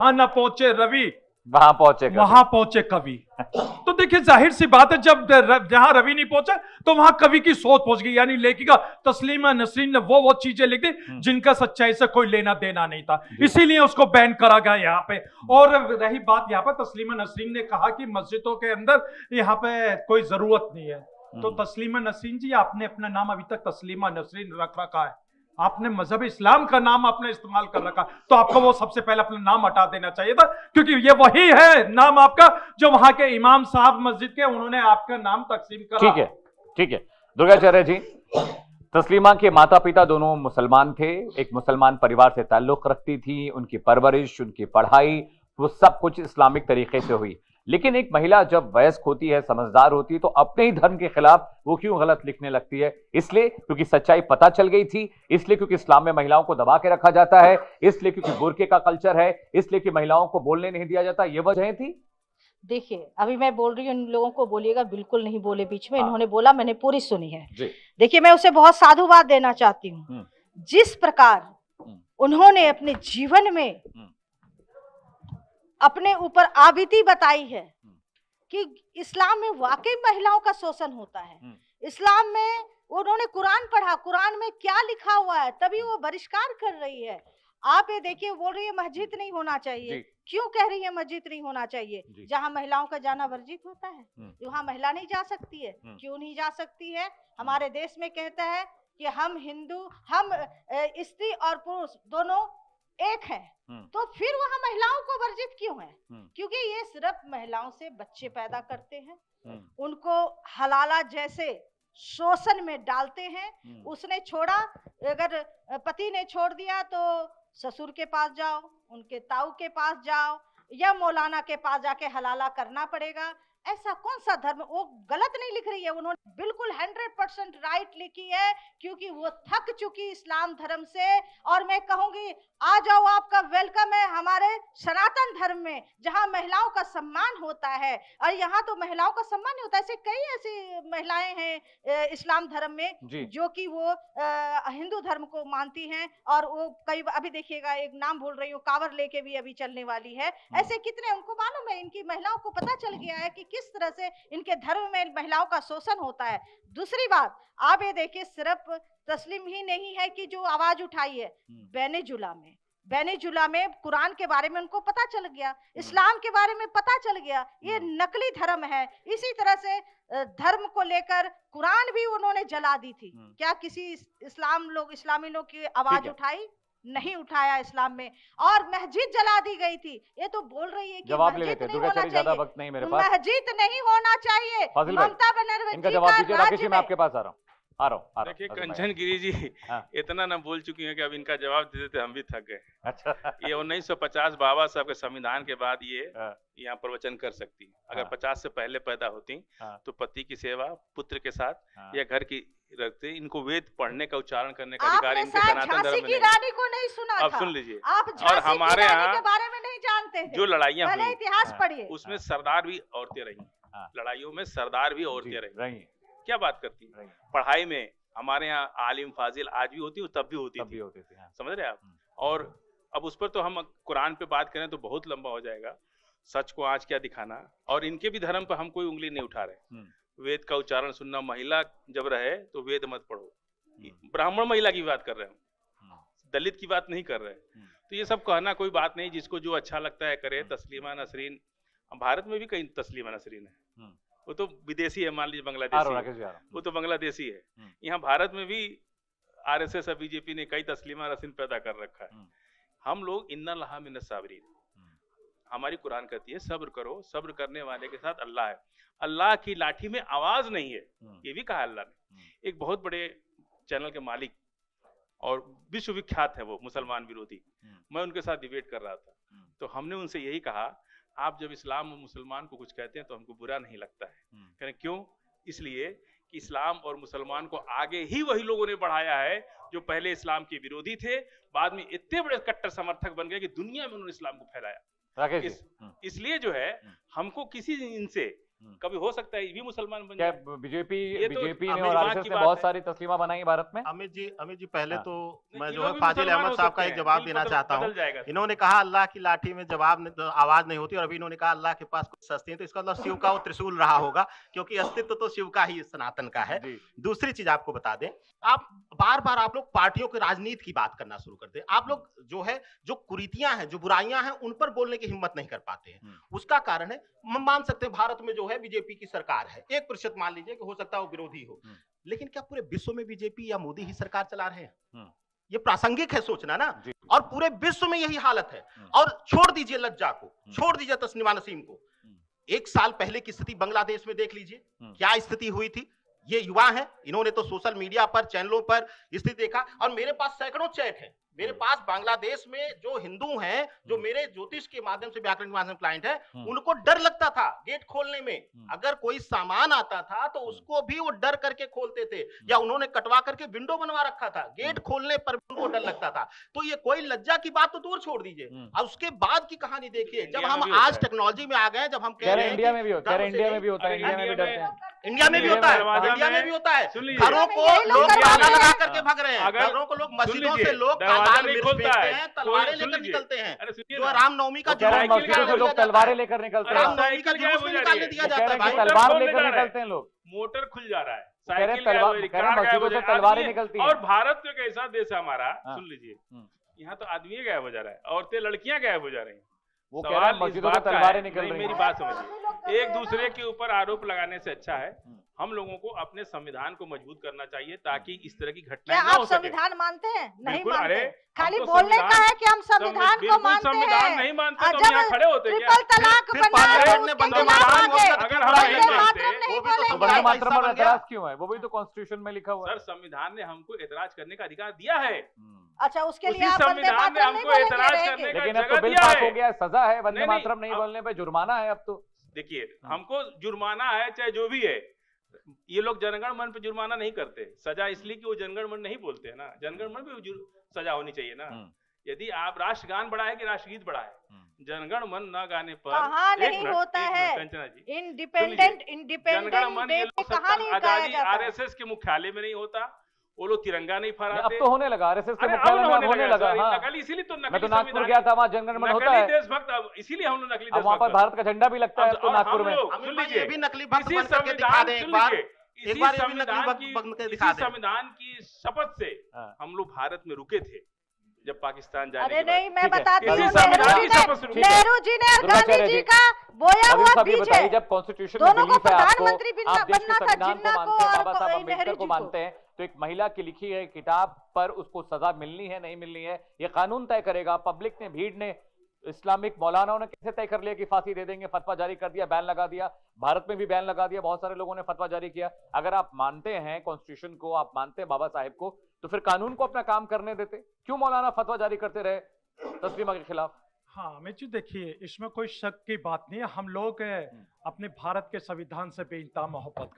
वहां न पहुंचे रवि, वहां पहुंचे कवि। तो देखिए जाहिर सी बात है, जब जहां रवि नहीं पहुंचा तो वहां कवि की सोच पहुंच गई। यानी लेखिका तस्लीमा नसरीन ने वो चीजें लिख दी जिनका सच्चाई से कोई लेना देना नहीं था, इसीलिए उसको बैन करा गया यहाँ पे। और रही बात यहाँ पर, तस्लीमा नसरीन ने कहा कि मस्जिदों के अंदर यहाँ पे कोई जरूरत नहीं है। तो तस्लीमा नसरीन जी, आपने अपना नाम अभी तक तस्लीमा नसरीन रख रखा है, आपने मजहब इस्लाम का नाम आपने इस्तेमाल कर रखा, तो आपको वो सबसे पहले अपना नाम हटा देना चाहिए था, क्योंकि ये वही है नाम आपका जो वहां के इमाम साहब मस्जिद के, उन्होंने आपका नाम तकसीम करा। ठीक है, ठीक है दुर्गाचार्य जी। तस्लीमा के माता पिता दोनों मुसलमान थे, एक मुसलमान परिवार से ताल्लुक रखती थी, उनकी परवरिश, उनकी पढ़ाई, वो सब कुछ इस्लामिक तरीके से हुई। लेकिन एक महिला जब वयस्क होती है, समझदार होती है, तो अपने ही धर्म के खिलाफ वो क्यों गलत लिखने लगती है? इसलिए क्योंकि सच्चाई पता चल गई थी, इसलिए क्योंकि इस्लाम में महिलाओं को दबा के रखा जाता है, इसलिए क्योंकि बुर्के का कल्चर है, इसलिए कि महिलाओं को बोलने नहीं दिया जाता, ये वजह थी। देखिए अभी मैं बोल रही हूँ, इन लोगों को बोलिएगा, बिल्कुल नहीं बोले बीच में। इन्होंने बोला, मैंने पूरी सुनी है। देखिए मैं उसे बहुत साधुवाद देना चाहती हूँ। जिस प्रकार उन्होंने अपने जीवन में अपने ऊपर आबिदी बताई है कि इस्लाम में वाकई महिलाओं का शोषण होता है। इस्लाम में उन्होंने कुरान पढ़ा, कुरान में क्या लिखा हुआ है, तभी वो बहिष्कार कर रही है। आप ये देखिए, बोल रही है मस्जिद नहीं होना चाहिए। क्यों कह रही है मस्जिद नहीं होना चाहिए? जहाँ महिलाओं का जाना वर्जित होता है, वहाँ महिला नहीं जा सकती है। क्यों नहीं जा सकती है? हमारे देश में कहता है कि हम हिंदू, हम स्त्री और पुरुष दोनों एक है, तो फिर वहां महिलाओं को वर्जित क्यों है? क्योंकि ये सिर्फ महिलाओं से बच्चे पैदा करते हैं, उनको हलाला जैसे शोषण में डालते हैं। उसने छोड़ा, अगर पति ने छोड़ दिया तो ससुर के पास जाओ, उनके ताऊ के पास जाओ, या मौलाना के पास जाके हलाला करना पड़ेगा। ऐसा कौन सा धर्म? वो गलत नहीं लिख रही है, उन्होंने बिल्कुल 100% राइट लिखी है, क्योंकि वो थक चुकी इस्लाम धर्म से। और मैं कहूंगी, आ जाओ, आपका वेलकम है हमारे सनातन धर्म में, जहां महिलाओं का सम्मान होता है। और यहाँ तो महिलाओं का सम्मान नहीं होता। ऐसे कई ऐसी महिलाएं हैं इस्लाम धर्म में जो कि वो हिंदू धर्म को मानती हैं, और वो कई, अभी देखिएगा एक नाम भूल रही हूँ, कांवर लेके भी अभी चलने वाली है। ऐसे कितने, उनको मालूम है, इनकी महिलाओं को पता चल गया है कि किस तरह से इनके धर्म में महिलाओं का शोषण होता है। दूसरी बात, आप ये देखिए, सिर्फ तस्लीम ही नहीं है कि जो आवाज उठाई है, बेनेजुला में कुरान के बारे में उनको पता चल गया, इस्लाम के बारे में पता चल गया, ये नकली धर्म है। इसी तरह से धर्म को लेकर कुरान भी उन्होंने जला दी थी। क्या किसी इस्लामी लोग की आवाज उठाई? नहीं उठाया इस्लाम में। और मस्जिद जला दी गई थी। ये तो बोल रही है कि मस्जिद नहीं होना चाहिए, ज्यादा वक्त नहीं मेरे पास, मस्जिद नहीं होना चाहिए। ममता बनर्जी इनका जवाब दीजिए राकेश जी, मैं आपके पास आ रहा हूँ। देखिए कंचन गिरी जी इतना ना बोल चुकी हैं कि अब इनका जवाब दे देते हम भी थक गए। अच्छा। ये 1950 बाबा साहब के संविधान के बाद ये यहाँ प्रवचन कर सकती है। अगर 50 से पहले पैदा होती तो पति की सेवा पुत्र के साथ या घर की रखते, इनको वेद पढ़ने का, उच्चारण करने का अधिकार इनके सनातन धर्म में रानी को नहीं सुना अब सुन लीजिए, और हमारे यहाँ के बारे में नहीं जानते जो लड़ाइयाँ हुई, इतिहास पढ़िए, उसमें सरदार भी औरतें रही, लड़ाइयों में सरदार भी औरतें रही। क्या बात करती है? पढ़ाई में हमारे यहाँ आलिम फाजिल आज भी होती है, तब भी होती थी। समझ रहे आप? और अब उस पर तो हम कुरान पे बात करें तो बहुत लंबा हो जाएगा, सच को आज क्या दिखाना। और इनके भी धर्म पर हम कोई उंगली नहीं उठा रहे। वेद का उच्चारण सुनना, महिला जब रहे तो वेद मत पढ़ो, ब्राह्मण महिला की बात कर रहे हैं, दलित की बात नहीं कर रहे। तो ये सब कहना कोई बात नहीं, जिसको जो अच्छा लगता है करे। तस्लीमा नसरीन, भारत में भी कई तस्लीमा नसरीन है, वो तो विदेशी है, मान लीजिए बांग्लादेशी है, वो तो बांग्लादेशी है। यहाँ भारत में भी आरएसएस और बीजेपी ने कई तस्लीमा नसरीन पैदा कर रखा है। हम लोग इन्ना लहा मिनस साबरीन, हमारी कुरान कहती है सब्र करो, सब्र करने वाले के साथ अल्लाह है। अल्लाह की लाठी में आवाज नहीं है, ये भी कहा अल्लाह ने। एक बहुत बड़े चैनल के मालिक और विश्वविख्यात है वो मुसलमान विरोधी, मैं उनके साथ डिबेट कर रहा था, तो हमने उनसे यही कहा, आप जब इस्लाम और मुसलमान को कुछ कहते हैं तो हमको बुरा नहीं लगता है। कहने क्यों? इसलिए कि इस्लाम और मुसलमान को आगे ही वही लोगों ने बढ़ाया है जो पहले इस्लाम के विरोधी थे, बाद में इतने बड़े कट्टर समर्थक बन गए कि दुनिया में उन्होंने इस्लाम को फैलाया। इसलिए जो है हमको किसी इनसे कभी हो सकता है ये भी मुसलमान बन क्या जाए। बीजेपी ये तो बीजेपी ने अमीर और बात आरएसएस की ने बात बहुत है। सारी तस्लीमा बनाई भारत में। अमित जी पहले हाँ। तो मैं ये जो लोग है भी फाजिल मुसलमान अहमद हो साहब का सकते एक हैं, जवाब दिल देना बदल चाहता हूँ। बदल जाएगा। इन्होंने कहा अल्लाह की लाठी में जवाब नहीं, आवाज नहीं होती, और अभी इन्होंने कहा अल्लाह के पास कुछ सस्ती है, तो इसका मतलब शिव का वो त्रिशूल रहा होगा, क्योंकि अस्तित्व तो शिव का ही सनातन का है। जी। दूसरी चीज आपको बता दें, आप बार बार आप लोग पार्टियों की राजनीति की बात करना शुरू करते हैं। आप लोग जो है जो कुरीतियां हैं, जो बुराइयां हैं, उन पर बोलने की हिम्मत नहीं कर पाते हैं। उसका कारण है, हम मान सकते हैं भारत में जो है बीजेपी की सरकार है, 1% मान लीजिए कि हो सकता है वो विरोधी हो, लेकिन क्या पूरे विश्व में बीजेपी या मोदी ही सरकार चला रहे हैं? ये प्रासंगिक है सोचना ना। और पूरे विश्व में यही हालत है। और छोड़ दीजिए लज्जा को, छोड़ दीजिए तस्नीमा नसीम को, 1 साल पहले की स्थिति बांग्लादेश में देख लीजिए, क्या स्थिति हुई थी। ये युवा हैं, इन्होंने तो सोशल मीडिया पर, चैनलों पर स्थिति देखा, और मेरे पास सैकड़ों चैट है। मेरे पास बांग्लादेश में जो हिंदू हैं, जो मेरे ज्योतिष के माध्यम से, व्याकरण के माध्यम से क्लाइंट है, उनको डर लगता था गेट खोलने में। अगर कोई सामान आता था तो उसको भी वो डर करके खोलते थे, या उन्होंने कटवा करके विंडो बनवा रखा था, गेट खोलने पर उनको डर लगता था। तो ये कोई लज्जा की बात तो दूर छोड़ दीजिए, और उसके बाद की कहानी देखिए। जब हम आज टेक्नोलॉजी में आ गए, जब हम कह रहे हैं इंडिया में भी होता है, इंडिया में भी होता है, इंडिया में भी डरते हैं, इंडिया में भी होता है, इंडिया में भी होता है। घरों को लोग ताला लगा करके भाग रहे हैं, घरों को लोग, मस्जिदों से लोग दरवाजा नहीं खोलता है, तलवारें लेकर निकलते हैं। अरे सुनिए जो ना, रामनवमी का कह रहे हैं जुलूस मस्जिदों से लोग तलवारें लेकर निकलते हैं, रामनवमी का जुलूस नहीं निकालने दिया कह जाता रहे है हैं कि भाई। तलवार खोलने लेकर जा रहा है। निकलते हैं लोग, मोटर खुल जा रहा है, कह रहे हैं साइकिल गायब तलवार, हो रही, कह रहे हैं कार गायब हो मस्जिदों से जा रही, तलवारें आदमी- निकलती हैं। और भारत तो एक ऐसा देश है हमारा, हाँ। सुन लीजिए, यहाँ तो आदमी गायब हो जा रहा है, औरतें लड़कियां गायब हो जा रही हैं। वो कह रहे हैं सवाल इस मस्जिदों से बात का तलवारें है, निकल नहीं, रही मेरी हैं। बात समझिए, एक दूसरे के ऊपर आरोप लगाने से अच्छा है हम लोगों को अपने संविधान को मजबूत करना चाहिए, ताकि इस तरह की क्या घटनाएं ना आप हो सके। संविधान मानते हैं? नहीं बिल्कुल, मानते। अरे, खाली हम तो बोलने का संविधान- है कि हम संविधान को बिल्कुल मानते संविधान हैं। नहीं मानते और तो हम जब यहाँ खड़े होते क्या? ट्रिपल तलाक फिर बना पार्लियामेंट ने उसके बंदे खिलाफ मातरम आगे, बोला, अगर हम वंदे नहीं मातरम मानते, नहीं वो भी तो तो बोलेंगे। वंदे मातरम पर बन गया। एतराज क्यों है? वो भी तो कॉन्स्टिट्यूशन में लिखा हुआ है। सर संविधान ने हमको एतराज करने का अधिकार दिया है, अच्छा, उसके उसी लिए आप वंदे संविधान ने मातरम नहीं हमको एतराज बोलेंगे, करने रहेंगे। का लेकिन अब जगह तो बिल दिया पास है। हो गया है, सजा है, वंदे नहीं, नहीं, मातरम नहीं अब- बोलने पे जुर्माना है अब तो। देखिए हमको जुर्माना है, चाहे जो भी है, ये लोग जनगण मन पे जुर्माना नहीं करते, सजा इसलिए कि वो जनगण मन नहीं बोलते हैं ना, जनगण मन पे सजा होनी चाहिए ना। यदि आप राष्ट्रगान बड़ा है कि राष्ट्रगीत बड़ा है, जनगण मन न गाने पर कहाँ एक नहीं मिनट, होता एक है। मिनट, कंचना जी, इंडिपेंडेंट जनगण मन डे ये पे लोग कहाँ नहीं गाया आजादी जाता? आरएसएस के मुख्यालय में नहीं होता, वो लोग तिरंगा नहीं अब फहराते। तो होने लगा, आरएसएस के अरे अब मुख्यालय में होने लगा। सर, हाँ, नकली, इसीलिए तो मैं नकली तो नागपुर संविधान- गया था, वहाँ जनगणमन होता नकली है, देशभक्त, अब इसीलिए हम लोग नकली अब वहाँ पर देशभक्त भारत का झंडा भी लगता है, अब तो हम नागपुर में। लोग, अमित सुन भाई, लीजिए, ये भी नकली भक्त इसी बन करके दिखा संविधान- दें एक सुन बार, लीजिए, एक इसी बार ये भी नकली संविधान भक्त की- बन के इसी दिखा दें। संविधान की शपथ से हाँ। हम लोग भारत में रुके थे जब पाकिस्तान जाने अरे के बाद। नहीं, मैं ठीक है, बताती इसी हूँ, संविधान की शपथ से रुके थे। नेहरू जी ने और दुर्गाचार्य गांधी जी जी, का बोया अभी हुआ साहब ये बीज बताइए, है। जब कॉन्स्टिट्यूशन में दोनों को बिलीफ है आपको, प्रधानमंत्री आप देश के बनना था, संविधान को जिन्ना को मानते हैं, और बाबा साहब नेहरू अम्बेडकर जी को को। मानते हैं, तो एक महिला की लिखी है किताब पर उसको सजा मिलनी है नहीं मिलनी है, ये कानून तय करेगा। पब्लिक ने, भीड़ ने, इस्लामिक मौलानाओं ने कैसे तय कर लिया कि फांसी दे देंगे? फतवा जारी कर दिया, बैन लगा दिया, भारत में भी बैन लगा दिया, बहुत सारे लोगों ने फतवा जारी किया। अगर आप मानते हैं कॉन्स्टिट्यूशन को, आप मानते हैं बाबा साहेब को, तो फिर कानून को अपना काम करने देते, क्यों मौलाना फतवा जारी करते रहे तस्लीमा के खिलाफ? हाँ अमित जी, देखिए इसमें कोई शक की बात नहीं है, हम लोग अपने भारत के संविधान से बेइंतहा मोहब्बत